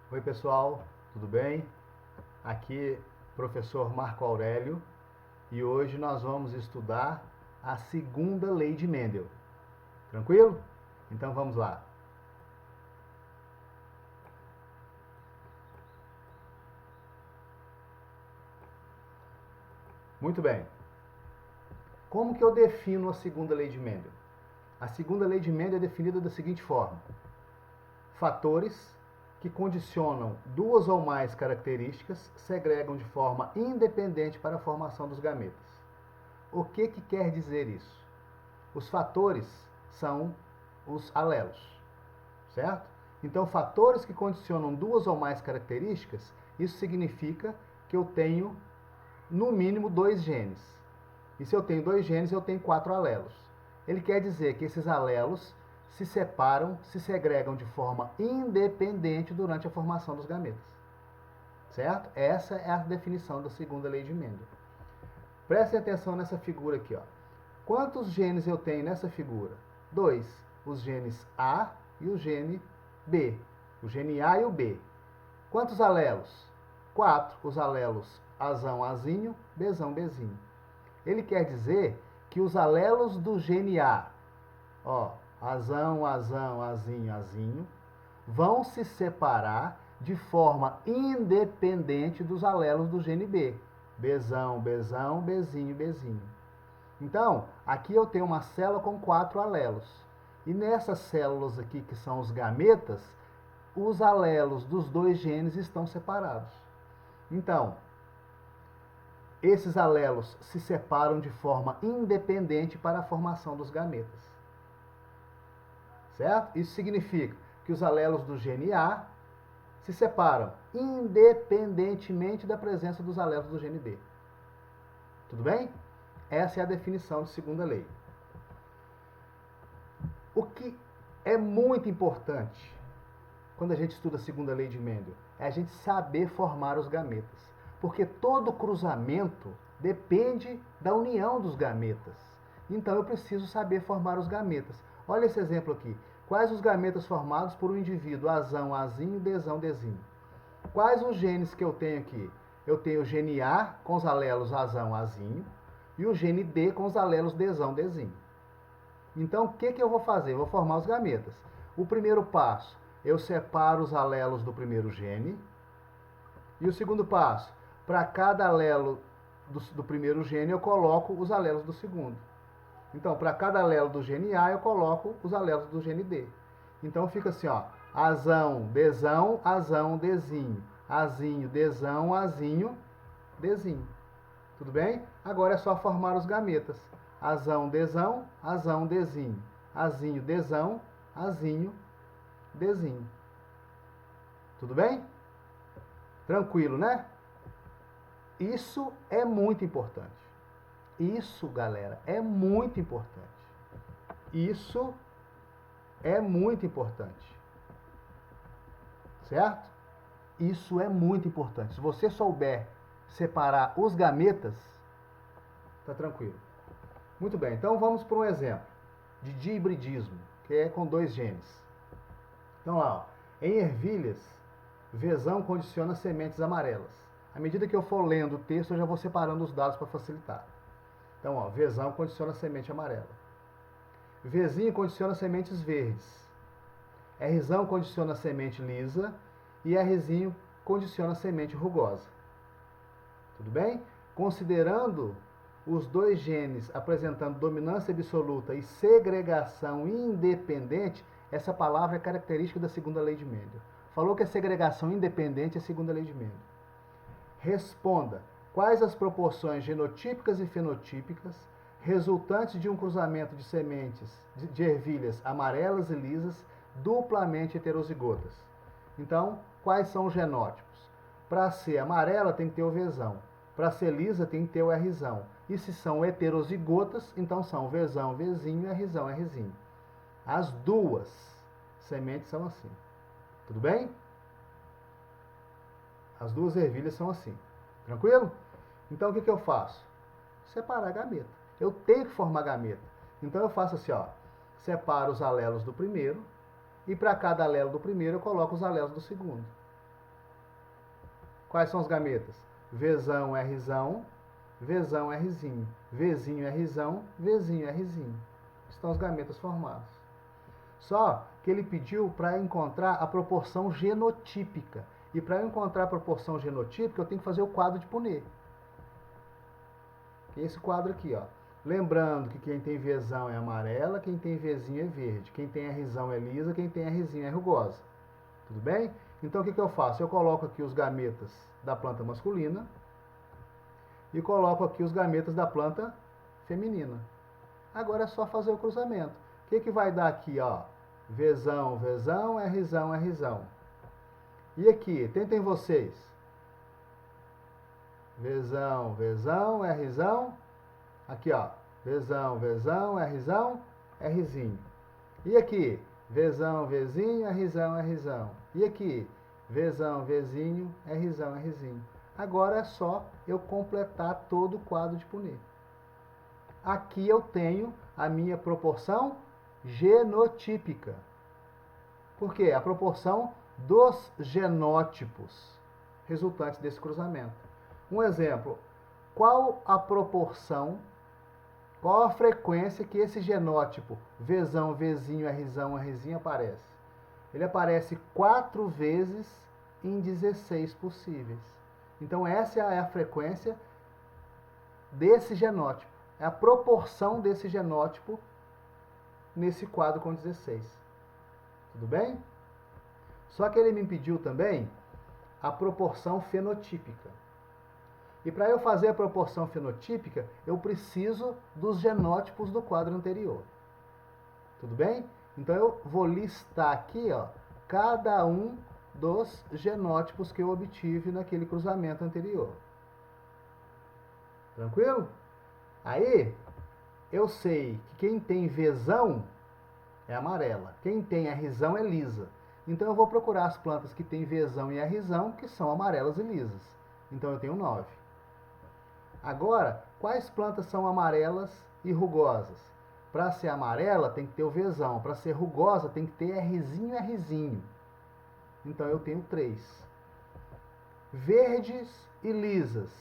Oi pessoal, tudo bem? Aqui professor Marco Aurélio e hoje nós vamos estudar a segunda lei de Mendel. Tranquilo? Então vamos lá. Muito bem. Como que eu defino a segunda lei de Mendel? A segunda lei de Mendel é definida da seguinte forma: fatores que condicionam duas ou mais características segregam de forma independente para a formação dos gametas. O que quer dizer isso? Os fatores são os alelos, certo? Então, fatores que condicionam duas ou mais características, isso significa que eu tenho no mínimo 2 genes. E se eu tenho 2 genes, eu tenho 4 alelos. Ele quer dizer que esses alelos se separam, se segregam de forma independente durante a formação dos gametas. Certo? Essa é a definição da segunda lei de Mendel. Prestem atenção nessa figura aqui, ó. Quantos genes eu tenho nessa figura? 2. Os genes A e o gene B. O gene A e o B. Quantos alelos? 4. Os alelos Azão, Azinho, Bzão, Bzinho. Ele quer dizer que os alelos do gene A, ó, Azão, Azão, Azinho, Azinho, vão se separar de forma independente dos alelos do gene B. Bzão, Bzão, Bzinho, Bzinho. Então, aqui eu tenho uma célula com 4 alelos. E nessas células aqui, que são os gametas, os alelos dos 2 genes estão separados. Então, esses alelos se separam de forma independente para a formação dos gametas. Certo? Isso significa que os alelos do gene A se separam independentemente da presença dos alelos do gene B. Tudo bem? Essa é a definição de segunda lei. O que é muito importante quando a gente estuda a segunda lei de Mendel é a gente saber formar os gametas. Porque todo cruzamento depende da união dos gametas. Então eu preciso saber formar os gametas. Olha esse exemplo aqui. Quais os gametas formados por um indivíduo Azão, Azinho, Dzão, Dzinho? Quais os genes que eu tenho aqui? Eu tenho o gene A com os alelos Azão, Azinho e o gene D com os alelos Dzão, Dzinho. Então o que eu vou fazer? Eu vou formar os gametas. O primeiro passo, eu separo os alelos do primeiro gene. E o segundo passo, para cada alelo do primeiro gene, eu coloco os alelos do segundo. Então, para cada alelo do gene A, eu coloco os alelos do gene D. Então, fica assim, ó. Azão, Dzão, Azão, Dzinho. Azinho, Dzão, Azinho, Dzinho. Tudo bem? Agora é só formar os gametas. Azão, Dzão, Azão, Dzinho. Azinho, Dzão, Azinho, Dzinho. Tudo bem? Tranquilo, né? Isso é muito importante. Isso, galera, é muito importante. Isso é muito importante. Certo? Isso é muito importante. Se você souber separar os gametas, tá tranquilo. Muito bem, então vamos para um exemplo de dihibridismo, que é com 2 genes. Então lá, ó, em ervilhas, Vzão condiciona sementes amarelas. À medida que eu for lendo o texto, eu já vou separando os dados para facilitar. Então, ó, Vzão condiciona semente amarela. Vzinho condiciona sementes verdes. Rzão condiciona semente lisa e Rzinho condiciona semente rugosa. Tudo bem? Considerando os 2 genes apresentando dominância absoluta e segregação independente, essa palavra é característica da segunda lei de Mendel. Falou que a segregação independente é a segunda lei de Mendel. Responda: quais as proporções genotípicas e fenotípicas resultantes de um cruzamento de sementes de ervilhas amarelas e lisas duplamente heterozigotas? Então, quais são os genótipos? Para ser amarela tem que ter o Vzão. Para ser lisa tem que ter o Rzão. E se são heterozigotas, então são Vzão, Vzinho e Rzão, Rzinho. As duas sementes são assim. Tudo bem? As duas ervilhas são assim. Tranquilo? Então o que eu faço? Separar a gameta. Eu tenho que formar gameta. Então eu faço assim, ó. Separo os alelos do primeiro e para cada alelo do primeiro eu coloco os alelos do segundo. Quais são os gametas? Vzão, Rzão, Vzão, Rzinho. Vzinho, Rzão, Vzinho, Rzinho. Estão os gametas formados. Só que ele pediu para encontrar a proporção genotípica. E para eu encontrar a proporção genotípica, eu tenho que fazer o quadro de Punnett. Esse quadro aqui, ó. Lembrando que quem tem Vzão é amarela, quem tem Vzinho é verde. Quem tem Rzão é lisa, quem tem Rzinho é rugosa. Tudo bem? Então o que eu faço? Eu coloco aqui os gametas da planta masculina e coloco aqui os gametas da planta feminina. Agora é só fazer o cruzamento. O que vai dar aqui, ó? Vzão, Vzão, Rzão, Rzão. E aqui, tentem vocês. Vzão, Vzão, Rzão. Aqui, ó. Vzão, Vzão, Rzão, Rzinho. E aqui, Vzão, Vzinho, Rzão, Rzão. E aqui, Vzão, Vzinho, Rzão, Rzinho. Agora é só eu completar todo o quadro de Punnett. Aqui eu tenho a minha proporção genotípica. Por quê? A proporção dos genótipos resultantes desse cruzamento. Um exemplo, qual a proporção, qual a frequência que esse genótipo Vzão, Vzinho, Rzão, Rzinho aparece? Ele aparece 4 vezes em 16 possíveis. Então essa é a frequência desse genótipo. É a proporção desse genótipo nesse quadro com 16. Tudo bem? Só que ele me pediu também a proporção fenotípica. E para eu fazer a proporção fenotípica, eu preciso dos genótipos do quadro anterior. Tudo bem? Então eu vou listar aqui, ó, cada um dos genótipos que eu obtive naquele cruzamento anterior. Tranquilo? Aí, eu sei que quem tem Vzão é amarela, quem tem Rzão é lisa. Então eu vou procurar as plantas que têm Vzão e Rzão, que são amarelas e lisas. Então eu tenho 9. Agora, quais plantas são amarelas e rugosas? Para ser amarela tem que ter o Vzão, para ser rugosa tem que ter Rzinho e Rzinho. Então eu tenho 3. Verdes e lisas.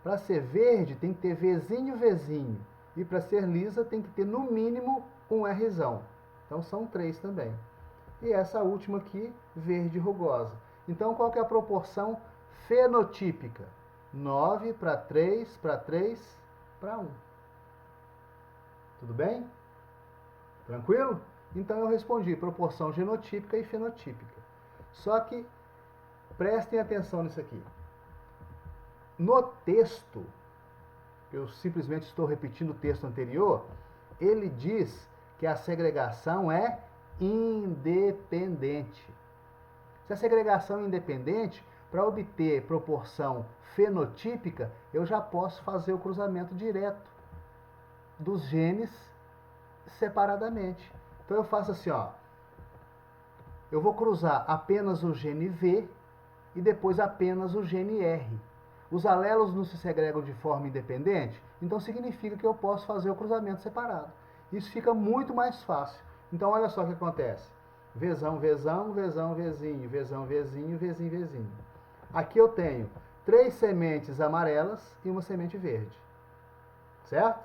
Para ser verde tem que ter Vzinho e Vzinho. E para ser lisa tem que ter no mínimo um Rzão. Então são 3 também. E essa última aqui, verde rugosa. Então qual que é a proporção fenotípica? 9 para 3, para 3, para 1. Tudo bem? Tranquilo? Então eu respondi proporção genotípica e fenotípica. Só que prestem atenção nisso aqui. No texto, eu simplesmente estou repetindo o texto anterior, ele diz que a segregação é independente. Se a segregação é independente, para obter proporção fenotípica, eu já posso fazer o cruzamento direto dos genes separadamente. Então eu faço assim, ó. Eu vou cruzar apenas o gene V e depois apenas o gene R. Os alelos não se segregam de forma independente, então significa que eu posso fazer o cruzamento separado. Isso fica muito mais fácil. Então olha só o que acontece. Vzão, Vzão, Vzão, Vzinho, Vzão, Vzinho, Vzinho, Vzinho. Aqui eu tenho 3 sementes amarelas e uma semente verde. Certo?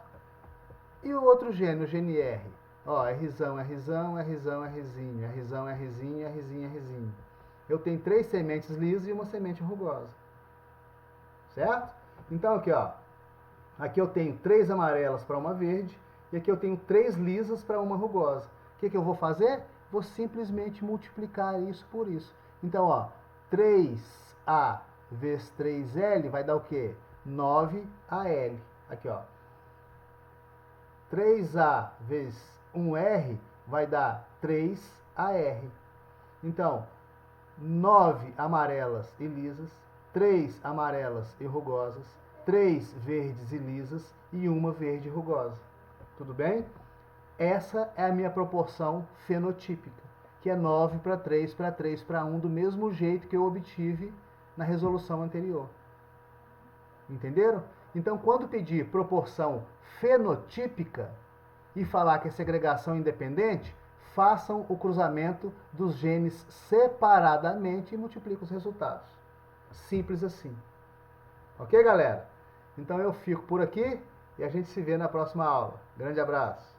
E o outro gene, o gene R? Ó, Rzão, Rzão, Rzão, Rzinho, Rzão, Rzinho, Rzinho, Rzinho. Eu tenho 3 sementes lisas e uma semente rugosa. Certo? Então aqui, ó. Aqui eu tenho 3 amarelas para uma verde e aqui eu tenho 3 lisas para uma rugosa. O que eu vou fazer? Vou simplesmente multiplicar isso por isso. Então, ó, 3A vezes 3L vai dar o quê? 9AL. Aqui, ó. 3A vezes 1R vai dar 3AR. Então, 9 amarelas e lisas, 3 amarelas e rugosas, 3 verdes e lisas e uma verde e rugosa. Tudo bem? Essa é a minha proporção fenotípica, que é 9 para 3 para 3 para 1, do mesmo jeito que eu obtive na resolução anterior. Entenderam? Então, quando pedir proporção fenotípica e falar que é segregação independente, façam o cruzamento dos genes separadamente e multipliquem os resultados. Simples assim. Ok, galera? Então eu fico por aqui e a gente se vê na próxima aula. Grande abraço.